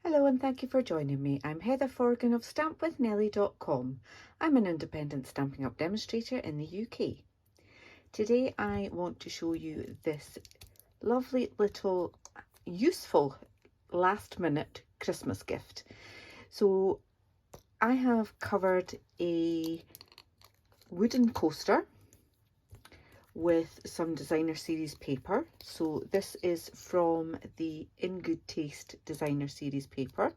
Hello and thank you for joining me. I'm Heather Forgan of stampwithnellie.com. I'm an independent Stampin' Up demonstrator in the UK. Today I want to show you this lovely little useful last minute Christmas gift. So I have covered a wooden coaster with some designer series paper. So this is from the In Good Taste designer series paper.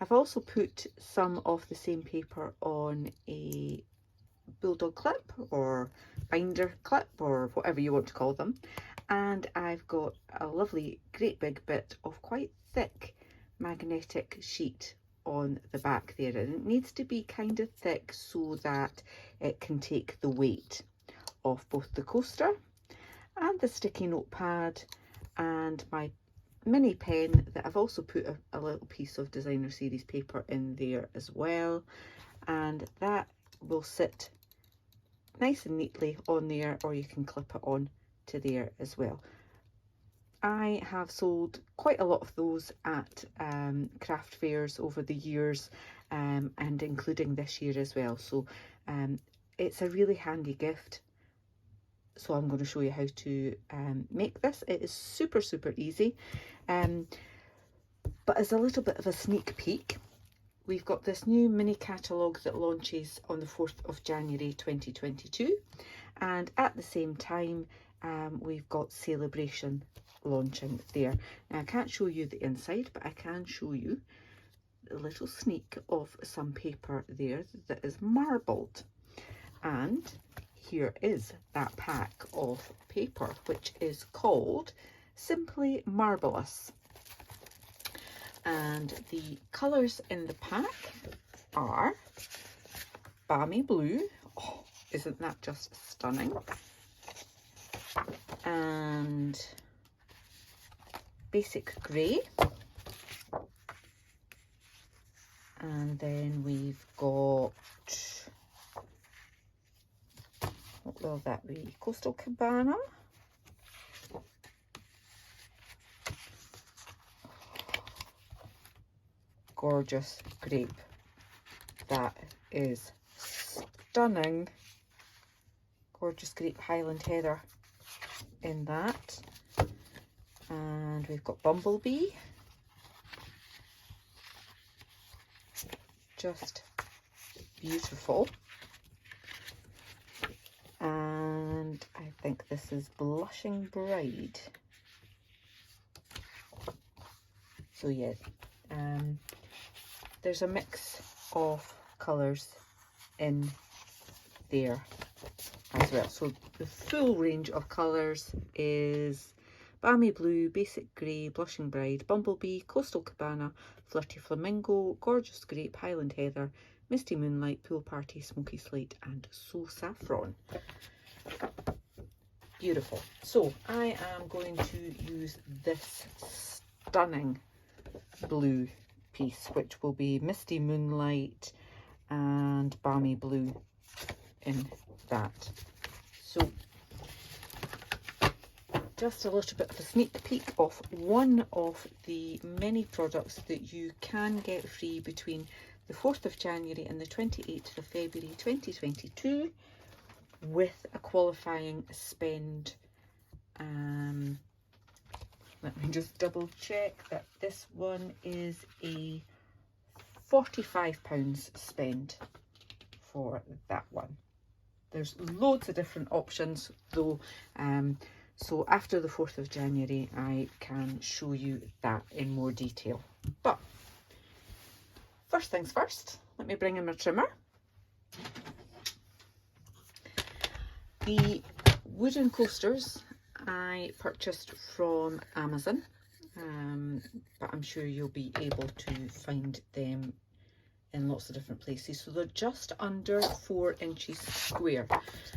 I've also put some of the same paper on a bulldog clip or binder clip or whatever you want to call them, and I've got a lovely great big bit of quite thick magnetic sheet on the back there, and it needs to be kind of thick so that it can take the weight of both the coaster and the sticky notepad and my mini pen that I've also put a little piece of designer series paper in there as well, and that will sit nice and neatly on there, or you can clip it on to there as well. I have sold quite a lot of those at craft fairs over the years, and including this year as well, so it's a really handy gift. So I'm going to show you how to make this. It is super easy, but as a little bit of a sneak peek, we've got this new mini catalogue that launches on the 4th of January 2022, and at the same time we've got Celebration launching there. Now I can't show you the inside, but I can show you a little sneak of some paper there that is marbled, and here is that pack of paper, which is called Simply Marbeleous. And the colours in the pack are balmy blue. Oh, isn't that just stunning? And basic grey. And then we've got, what will that be? Coastal Cabana. Gorgeous grape. That is stunning. Gorgeous grape Highland Heather in that. And we've got Bumblebee. Just beautiful. And I think this is Blushing Bride. So yeah, there's a mix of colours in there as well. So the full range of colours is Balmy Blue, Basic Grey, Blushing Bride, Bumblebee, Coastal Cabana, Flirty Flamingo, Gorgeous Grape, Highland Heather, Misty Moonlight, Pool Party, Smoky Slate and So Saffron. Beautiful. So I am going to use this stunning blue piece, which will be Misty Moonlight and Balmy Blue in that. So just a little bit of a sneak peek of one of the many products that you can get free between the 4th of January and the 28th of February 2022 with a qualifying spend. Let me just double check that this one is a £45 spend for that one. There's loads of different options though, so after the 4th of January I can show you that in more detail. But first things first, let me bring in my trimmer. The wooden coasters I purchased from Amazon, but I'm sure you'll be able to find them in lots of different places. So they're just under 4 inches square.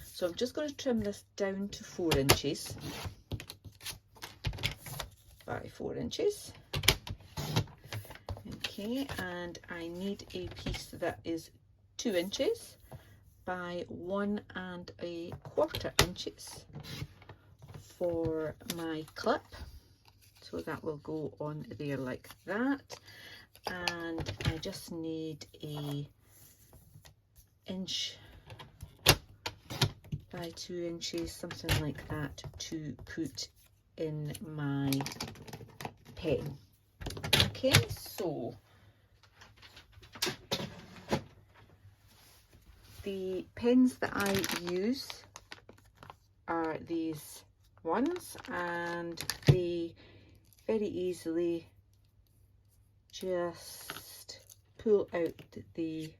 So I'm just going to trim this down to 4 inches by 4 inches. Okay, and I need a piece that is 2 inches by 1 1/4 inches for my clip. So that will go on there like that. and I just need a inch by 2 inches, something like that, to put in my pen. Okay, so the pens that I use are these ones, and they very easily just pull out the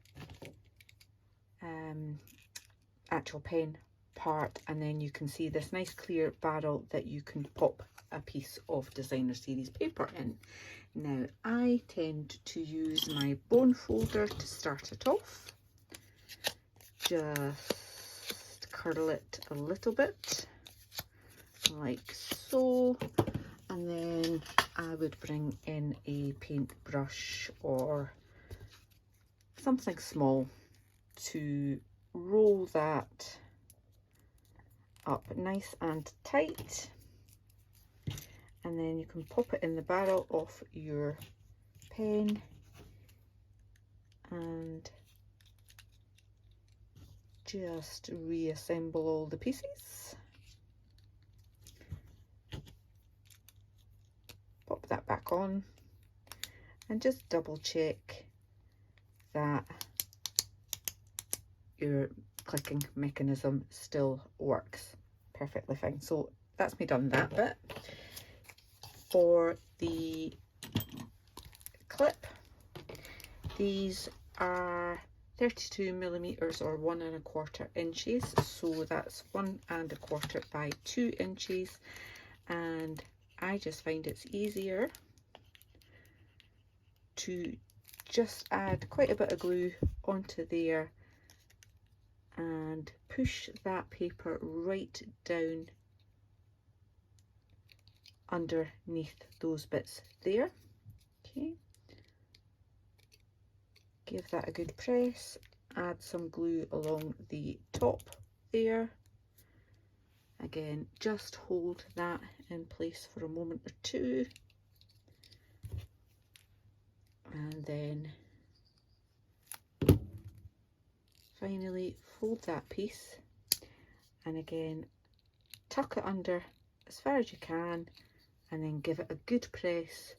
actual pen part, and then you can see this nice clear barrel that you can pop a piece of designer series paper in. Now I tend to use my bone folder to start it off. Just curl it a little bit like so, and then I would bring in a paintbrush or something small to roll that up nice and tight, and then you can pop it in the barrel of your pen and just reassemble all the pieces. Pop that back on and just double check that your clicking mechanism still works perfectly fine. So that's me done that bit. For the clip, these are 32mm or 1 1/4 inches, so that's 1 1/4 by 2 inches, and I just find it's easier to just add quite a bit of glue onto there and push that paper right down underneath those bits there. Okay, give that a good press, add some glue along the top there. Again, just hold that in place for a moment or two, and then finally fold that piece, and again tuck it under as far as you can, and then give it a good press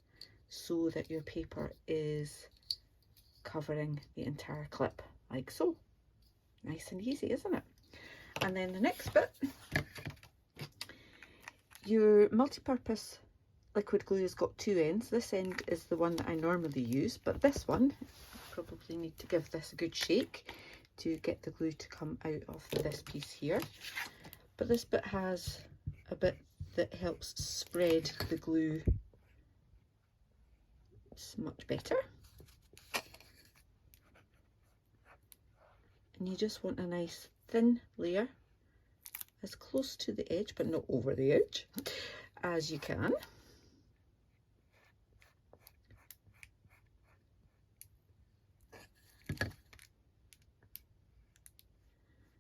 so that your paper is covering the entire clip like so. Nice and easy, isn't it? And then the next bit, your multi-purpose liquid glue has got 2 ends. This end is the one that I normally use, but this one, I probably need to give this a good shake to get the glue to come out of this piece here. But this bit has a bit that helps spread the glue much better. And you just want a nice thin layer as close to the edge, but not over the edge, as you can.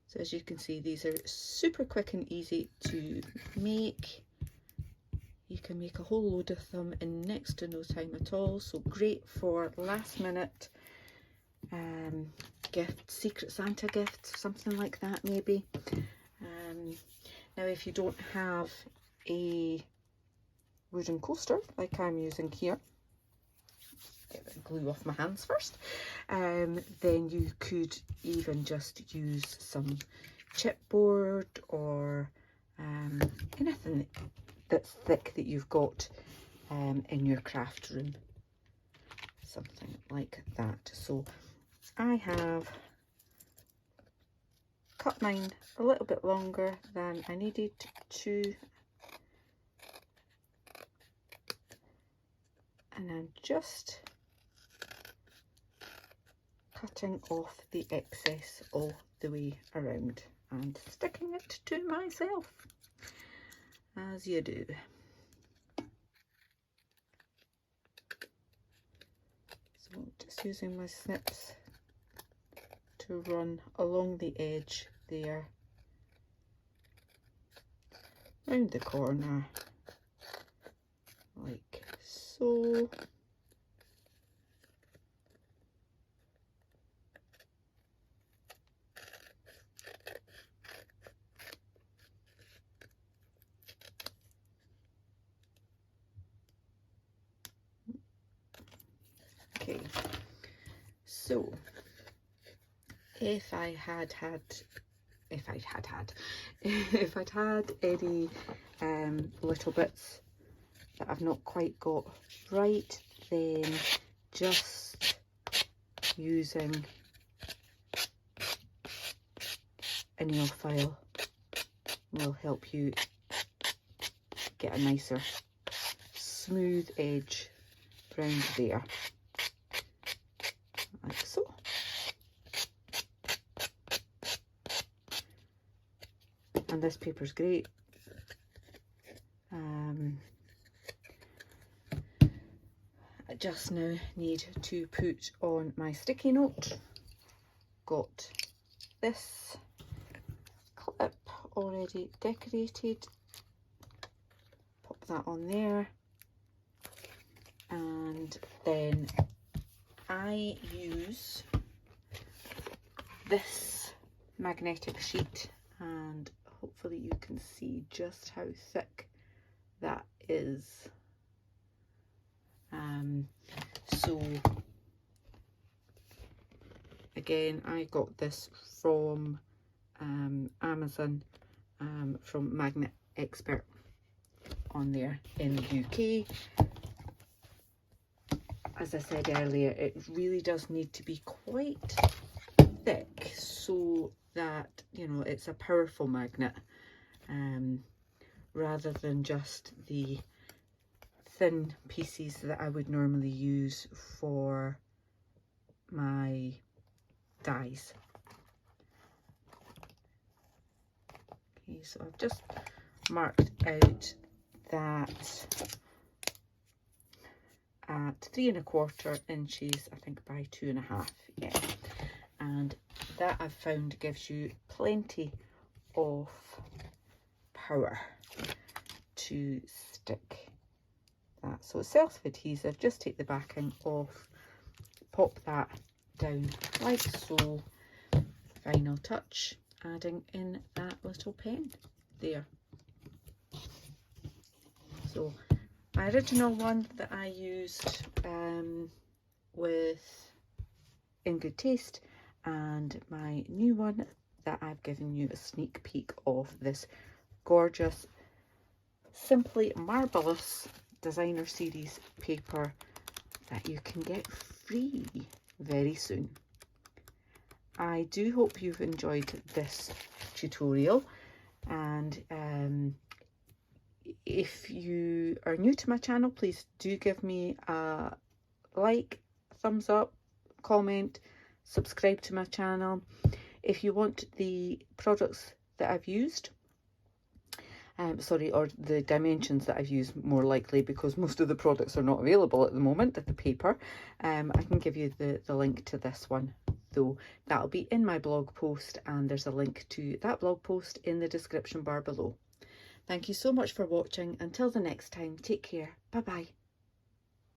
So as you can see, these are super quick and easy to make. You can make a whole load of them in next to no time at all. So great for last minute gift, Secret Santa gifts, something like that maybe. Now if you don't have a wooden coaster like I'm using here, get the glue off my hands first, then you could even just use some chipboard or anything that's thick that you've got in your craft room, something like that. So I have cut mine a little bit longer than I needed to, and I'm just cutting off the excess all the way around and sticking it to myself, as you do. So just using my snips to run along the edge there, round the corner like so, Okay, so if I'd had any little bits that I've not quite got right, then just using a nail file will help you get a nicer smooth edge round there, like so. And this paper's great. I just now need to put on my sticky note. Got this clip already decorated. Pop that on there. And then I use this magnetic sheet, and hopefully you can see just how thick that is. So again, I got this from Amazon, from Magnet Expert on there in the UK. As I said earlier, it really does need to be quite thick so that, you know, it's a powerful magnet, rather than just the thin pieces that I would normally use for my dies. Okay, so I've just marked out that at 3¼ inches, I think, by 2½, yeah. And that I've found gives you plenty of power to stick that. So it's self-adhesive, just take the backing off, pop that down like so. Final touch, adding in that little pen there. So my original one that I used with In Good Taste, and my new one that I've given you a sneak peek of, this gorgeous Simply Marbeleous designer series paper that you can get free very soon. I do hope you've enjoyed this tutorial, and if you are new to my channel, please do give me a like, thumbs up, comment, subscribe to my channel. If you want the products that I've used, or the dimensions that I've used, more likely, because most of the products are not available at the moment at the paper, I can give you the link to this one, though that'll be in my blog post, and there's a link to that blog post in the description bar below. Thank you so much for watching. Until the next time, take care. Bye bye.